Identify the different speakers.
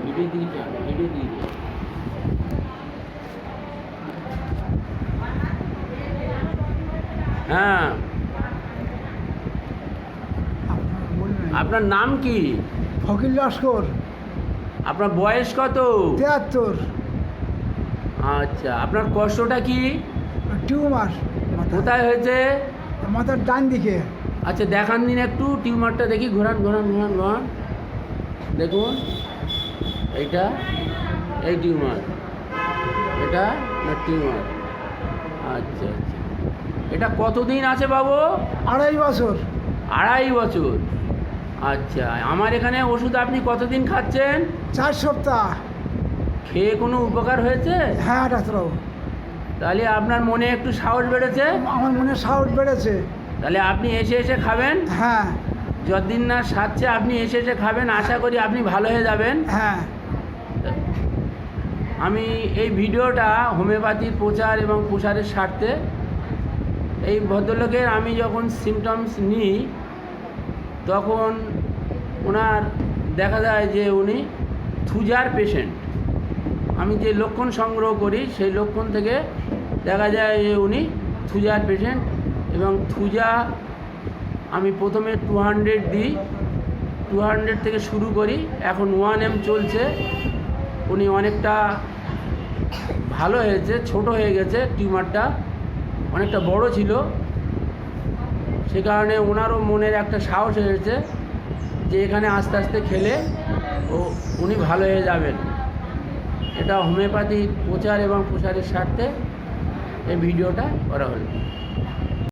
Speaker 1: Video দিকে চান, video দিকে। হ্যাঁ, আপনার নাম কি?
Speaker 2: ফকির লস্কর।
Speaker 1: আপনার বয়স কত?
Speaker 2: 73।
Speaker 1: আচ্ছা, আপনার কষ্টটা কি?
Speaker 2: টিউমার
Speaker 1: কোথায় হয়েছে?
Speaker 2: মাথার ডান দিকে।
Speaker 1: আচ্ছা, দেখান দিন একটু টিউমারটা দেখি। ঘোরান ঘোরান ঘোরান ঘোরান, দেখুন। এইটা এই টিউমার, এটা না টিউমার। আচ্ছা আচ্ছা, এটা কতদিন আছে বাবু?
Speaker 2: 2.5 বছর।
Speaker 1: 2.5 বছর। আচ্ছা, আমার এখানে ওষুধ আপনি কতদিন খাচ্ছেন?
Speaker 2: 4 সপ্তাহ।
Speaker 1: খেয়ে কোনো উপকার হয়েছে?
Speaker 2: হ্যাঁ ডাক্তারবাবু,
Speaker 1: তাহলে আপনার মনে একটু সাহস বেড়েছে?
Speaker 2: আমার মনে সাহস বেড়েছে।
Speaker 1: তাহলে আপনি এসে এসে খাবেন।
Speaker 2: হ্যাঁ
Speaker 1: যতদিন না সারছে আপনি এসে এসে খাবেন, আশা করি আপনি ভালো হয়ে যাবেন।
Speaker 2: হ্যাঁ।
Speaker 1: আমি এই ভিডিওটা হোমিওপ্যাথির প্রচার এবং প্রসারের স্বার্থে, এই ভদ্রলোকের আমি যখন সিমটমস নিই তখন ওনার দেখা যায় যে উনি থুজার পেশেন্ট। আমি যে লক্ষণ সংগ্রহ করি সেই লক্ষণ থেকে দেখা যায় যে উনি থুজার পেশেন্ট। এবং থুজা আমি প্রথমে 200 দিই, 200 থেকে শুরু করি, এখন 1M চলছে। উনি অনেকটা ভালো হয়েছে, ছোট হয়ে গেছে, টিউমারটা অনেকটা বড় ছিল, সে কারণে ওনারও মনের একটা সাহস হয়েছে যে এখানে আস্তে আস্তে খেলে উনি ভালো হয়ে যাবেন। এটা হোমিওপ্যাথির প্রচার এবং প্রসারের স্বার্থে এই ভিডিওটা করা হলো।